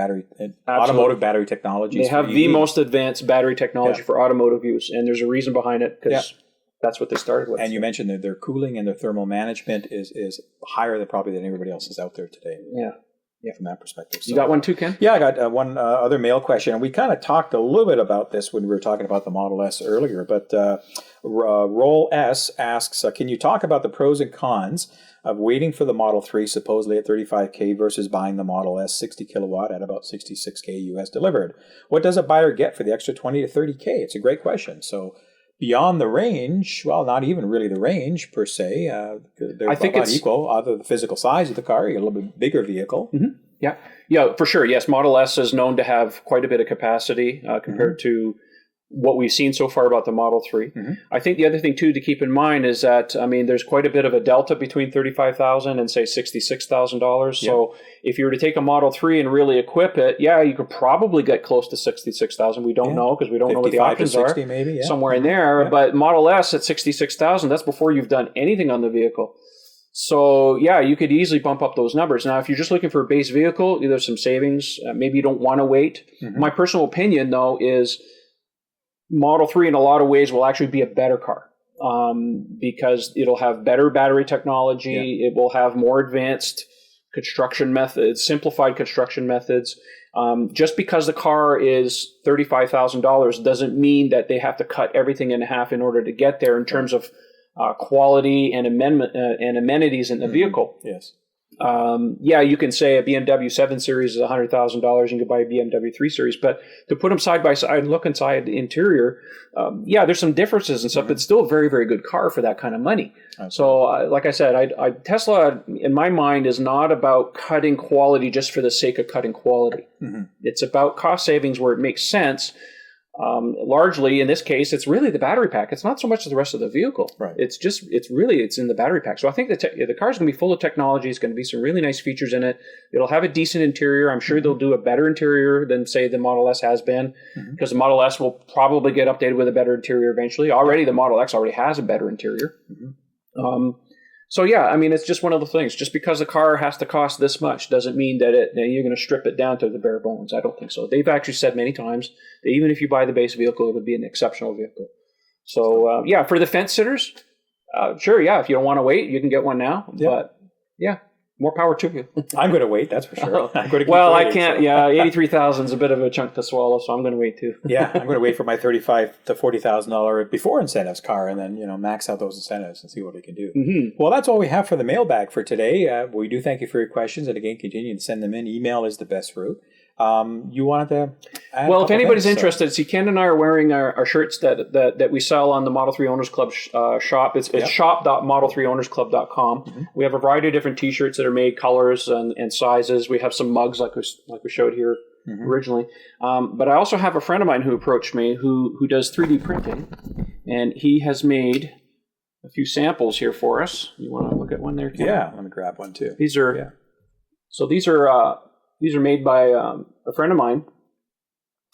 automotive battery technologies. They have the most advanced battery technology for automotive use, and there's a reason behind it because that's what they started with. And you mentioned that their cooling and their thermal management is higher than everybody else is out there today. Yeah, from that perspective. So, you got one too, Ken? Yeah, I got one other mail question. And we kind of talked a little bit about this when we were talking about the Model S earlier. But Roll S asks, can you talk about the pros and cons of waiting for the Model 3 supposedly at $35,000 versus buying the Model S 60 kilowatt at about $66,000 US delivered? What does a buyer get for the extra $20,000 to $30,000? It's a great question. So beyond the range, well, not even really the range per se. They're I think not it's equal. Other the physical size of the car, you get a little bit bigger vehicle. Yeah, for sure. Yes, Model S is known to have quite a bit of capacity compared to what we've seen so far about the Model 3. I think the other thing, too, to keep in mind is that, I mean, there's quite a bit of a delta between $35,000 and, say, $66,000. So if you were to take a Model 3 and really equip it, you could probably get close to $66,000. We don't know because we don't know what the options 60 are. maybe, somewhere in there. But Model S at $66,000, that's before you've done anything on the vehicle. So, you could easily bump up those numbers. Now, if you're just looking for a base vehicle, there's some savings. Maybe you don't want to wait. My personal opinion, though, is Model 3 in a lot of ways will actually be a better car because it'll have better battery technology. It will have more advanced construction methods, simplified construction methods. Just because the car is $35,000 doesn't mean that they have to cut everything in half in order to get there in terms of quality and amenities in the vehicle. Yes. You can say a BMW 7 Series is $100,000. You can buy a BMW 3 Series, but to put them side by side and look inside the interior, there's some differences and stuff. But it's still a very, very good car for that kind of money. Absolutely. So, like I said, Tesla, in my mind, is not about cutting quality just for the sake of cutting quality. It's about cost savings where it makes sense. Largely, in this case, it's really the battery pack. It's not so much the rest of the vehicle. Right. It's in the battery pack. So I think the car's going to be full of technology. It's going to be some really nice features in it. It'll have a decent interior. I'm sure they'll do a better interior than, say, the Model S has been, because the Model S will probably get updated with a better interior eventually. Already, the Model X already has a better interior. So I mean, it's just one of the things. Just because the car has to cost this much doesn't mean that you're going to strip it down to the bare bones. I don't think so. They've actually said many times that even if you buy the base vehicle, it would be an exceptional vehicle. So for the fence sitters, sure, if you don't want to wait, you can get one now. But more power to you. I'm going to wait, that's for sure. I'm going to keep well, waiting, I can't. So. 83,000 is a bit of a chunk to swallow, so I'm going to wait too. I'm going to wait for my $35,000 to $40,000 before incentives car, and then max out those incentives and see what we can do. Well, that's all we have for the mailbag for today. We do thank you for your questions, and again, continue to send them in. Email is the best route. You wanted to add if anybody's interested, see, Ken and I are wearing our shirts that we sell on the Model 3 Owners Club shop. It's shop.model3ownersclub.com. We have a variety of different T-shirts that are made, colors and sizes. We have some mugs like we showed here originally. But I also have a friend of mine who approached me who does 3D printing, and he has made a few samples here for us. You want to look at one there, Ken? Yeah, let me grab one too. These are made by a friend of mine,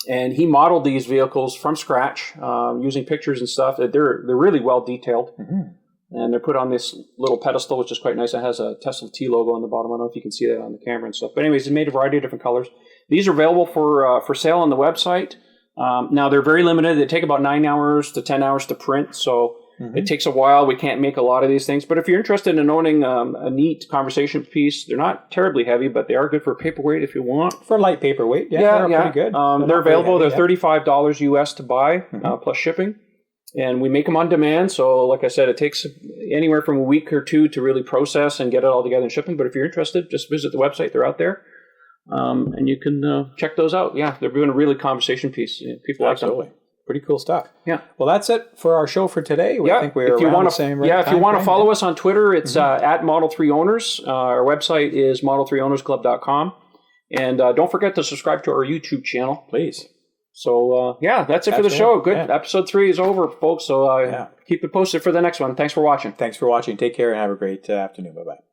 and he modeled these vehicles from scratch using pictures and stuff. They're really well detailed, and they're put on this little pedestal, which is quite nice. It has a Tesla T logo on the bottom. I don't know if you can see that on the camera and stuff. But anyways, it's made a variety of different colors. These are available for sale on the website. Now, they're very limited. They take about 9 hours to 10 hours to print, so it takes a while. We can't make a lot of these things. But if you're interested in owning a neat conversation piece, they're not terribly heavy, but they are good for paperweight if you want. For light paperweight, they're pretty good. They're available. They're $35 US to buy, plus shipping. And we make them on demand. So like I said, it takes anywhere from a week or two to really process and get it all together and ship them. But if you're interested, just visit the website. They're out there. And you can check those out. They're doing a really conversation piece. People like them. Pretty cool stuff. Well, that's it for our show for today. I think we're around the same rate. If you want to follow us on Twitter, it's at Model 3 Owners. Our website is model3ownersclub.com. And don't forget to subscribe to our YouTube channel. Please. So, that's it for the show. Good. Episode 3 is over, folks. So keep it posted for the next one. Thanks for watching. Take care and have a great afternoon. Bye-bye.